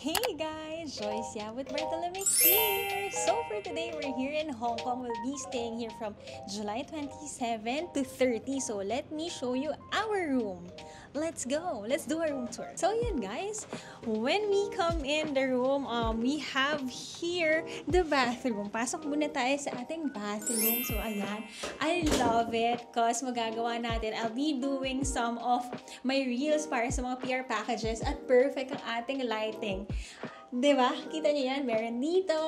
Hey guys, Joyce with Bartolome here. So for today, we're here in Hong Kong. We'll be staying here from July 27 to 30. So let me show you our room. Let's go. Let's do a room tour. So yan guys, when we come in the room, we have here the bathroom. Pasok muna tayo sa ating bathroom. So ayan, I love it because magagawa natin. I'll be doing some of my reels para sa mga PR packages at perfect ang ating lighting. Diba? Kita niyo yan? Meron dito,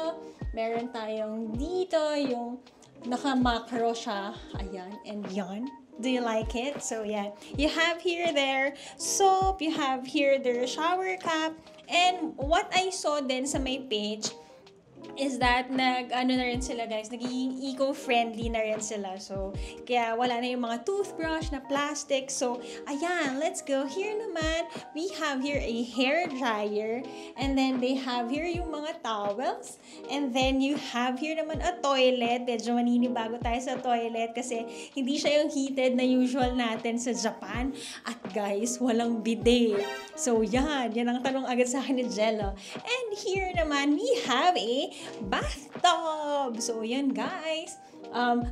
meron tayong dito, yung naka-macro siya. Ayan, and yan. Do you like it? So yeah, you have here their soap, you have here their shower cap, and what I saw din sa my page is that ano na rin sila guys, naging eco-friendly na rin sila. So, kaya wala na yung mga toothbrush na plastic. So, ayan, let's go. Here naman, we have here a hair dryer. And then, they have here yung mga towels. And then, you have here naman a toilet. Medyo maninibago tayo sa toilet kasi hindi siya yung heated na usual natin sa Japan. At guys, walang bidet. So, yan ang tanong agad sa akin ni Jello. And here naman, we have a bathtub. So, yan guys.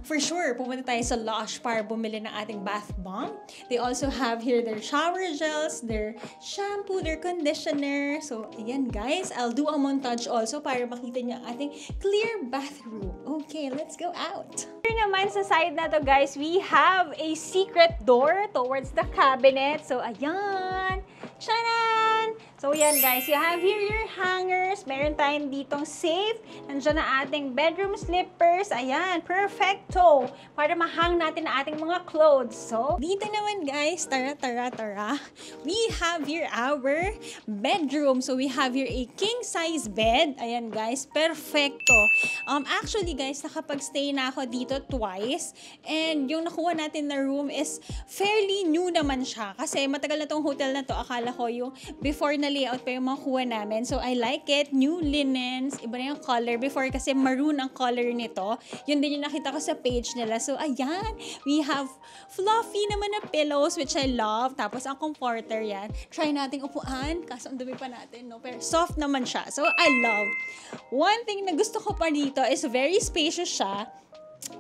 For sure, pumunta tayo sa Lush para bumili ng ating bath bomb. They also have here their shower gels, their shampoo, their conditioner. So, ayan guys. I'll do a montage also para makita niyo ang ating clear bathroom. Okay, let's go out. Here naman sa side na to guys, we have a secret door towards the cabinet. So, ayan. Charan! So, yan guys. You have here your hangers. Meron tayong ditong safe. Nandiyan na ating bedroom slippers. Ayan. Perfecto. Para mahang natin ang ating mga clothes. So, dito naman guys. Tara. We have here our bedroom. So, we have here a king-size bed. Ayan guys. Perfecto. Actually guys, nakapag-stay na ako dito twice. And yung nakuha natin na room is fairly new naman siya. Kasi matagal na tong hotel na to. Akala ko yung before na layout pa yung makuha namin. So, I like it. New linens. Iba na yung color. Before kasi maroon ang color nito. Yun din yung nakita ko sa page nila. So, ayan. We have fluffy naman na pillows which I love. Tapos, ang comforter yan. Try nating upuan. Kaso, ang dumi pa natin, no? Pero soft naman siya. So, I love. One thing na gusto ko pa dito is very spacious siya.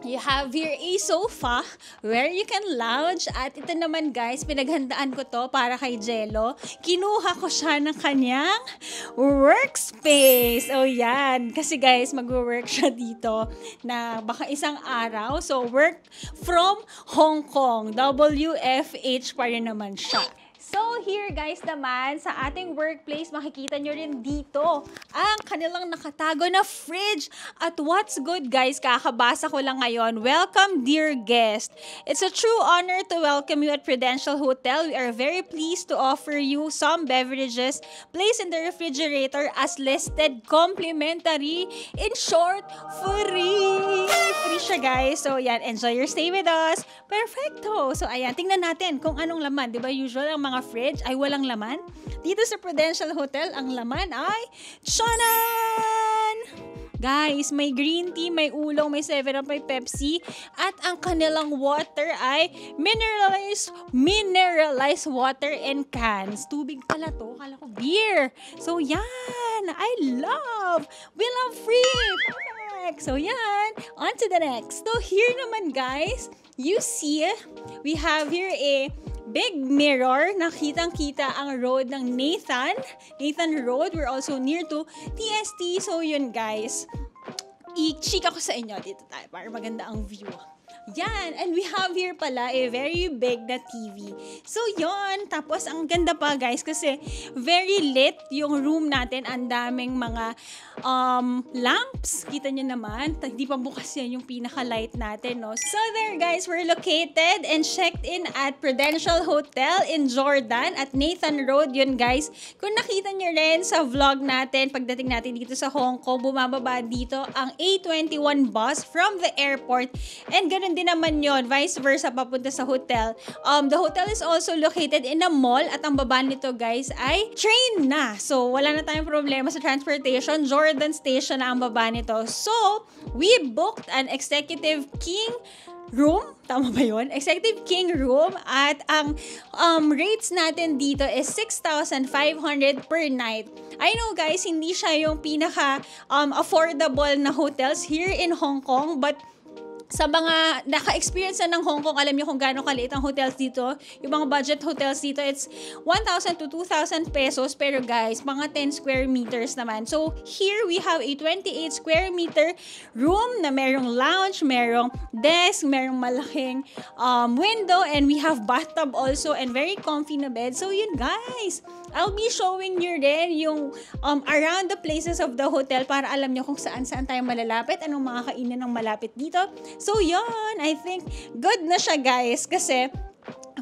You have here a sofa where you can lounge. At ito naman guys, pinaghandaan ko to para kay Jello. Kinuha ko siya ng kanyang workspace. O yan. Kasi guys, mag-work siya dito na baka isang araw. So, work from Hong Kong. WFH pa rin naman siya. So, here guys naman, sa ating workplace, makikita nyo rin dito ang kanilang nakatago na fridge. At what's good guys, kakabasa ko lang ngayon. Welcome dear guest. It's a true honor to welcome you at Prudential Hotel. We are very pleased to offer you some beverages placed in the refrigerator as listed complimentary. In short, free! Free siya guys. So, yan. Enjoy your stay with us. Perfecto! So, ayan. Tingnan natin kung anong laman. Diba usual ang mga fridge ay walang laman? Dito sa Prudential Hotel, ang laman ay Chanan! Guys, may green tea, may ulong, may 7-Up, may Pepsi, at ang kanilang water ay mineralized water in cans. Tubig pala to, kala ko beer. So yan, we love free. Perfect. So yan, on to the next. So here naman guys, you see, we have here a big mirror. Nakitang-kita ang road ng Nathan Road. We're also near to TST. So, yun guys. I-chika ko sa inyo. Dito tayo para maganda ang view. Yan. And we have here pala a very big na TV. So, yon. Tapos, ang ganda pa, guys, kasi very lit yung room natin. Ang daming mga lamps. Kita nyo naman. Hindi pa bukas yan yung pinaka-light natin, no? So, there, guys, we're located and checked in at Prudential Hotel in Jordan at Nathan Road. Yun, guys. Kung nakita nyo rin sa vlog natin, pagdating natin dito sa Hong Kong, bumababa dito ang A21 bus from the airport. And ganun ganun din naman yon, vice versa, papunta sa hotel. The hotel is also located in a mall at ang baba nito guys ay train na. So, wala na tayong problema sa transportation. Jordan Station na ang baba nito. So, we booked an Executive King room. Tama ba yun? Executive King room. At ang rates natin dito is 6,500 per night. I know guys, hindi siya yung pinaka affordable na hotels here in Hong Kong, but sa mga naka-experience na ng Hong Kong, alam niyo kung gaano kaliit ang hotels dito. Yung mga budget hotels dito, it's 1,000 to 2,000 pesos. Pero guys, mga 10 square meters naman. So, here we have a 28 square meter room na merong lounge, merong desk, merong malaking window, and we have bathtub also, and very comfy na bed. So, yun guys. I'll be showing you rin yung around the places of the hotel para alam niyo kung saan-saan tayo malalapit, anong mga kainan ng malapit dito. So, yun. I think good na siya, guys. Kasi,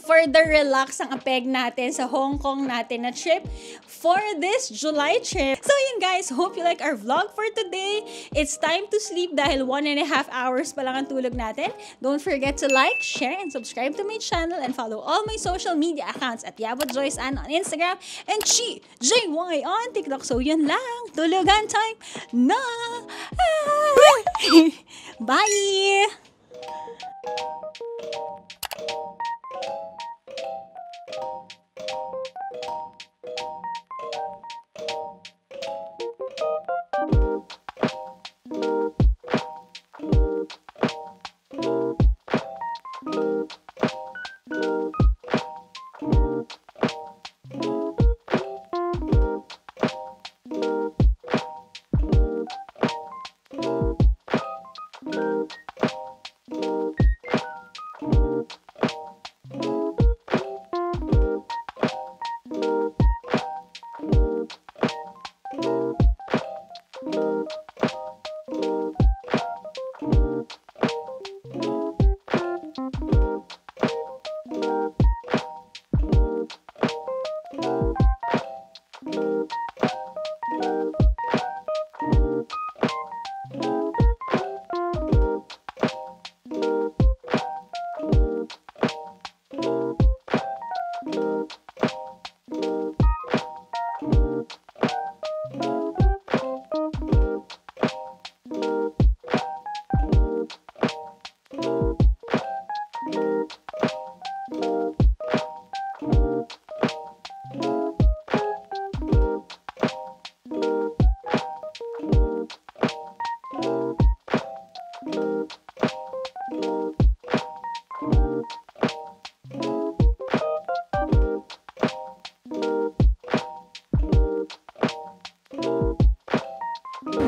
further relax ang apeg natin sa Hong Kong natin na trip for this July trip. So, yun, guys. Hope you like our vlog for today. It's time to sleep dahil 1.5 hours pa lang ang tulog natin. Don't forget to like, share, and subscribe to my channel and follow all my social media accounts at Yabut Joyce Ann on Instagram and ChiJY on TikTok. So, yun lang. Tulugan time na! Bye!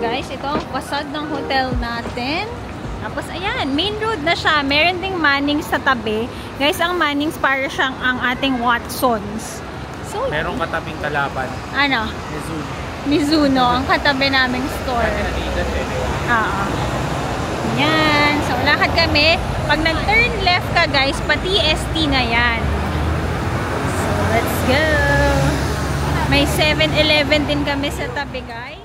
Guys, ito ang facade ng hotel natin. Tapos, ayan, main road na siya. Meron ding Mannings sa tabi. Guys, ang Mannings para siyang ang ating Watsons. So, merong katabing kalaban. Ano? Mizuno. Mizuno, ang katabi naming store. Oo. Yan. So, lakad kami. Pag nag-turn left ka, guys, pati ST na yan. So, let's go. May 7-Eleven din kami sa tabi, guys.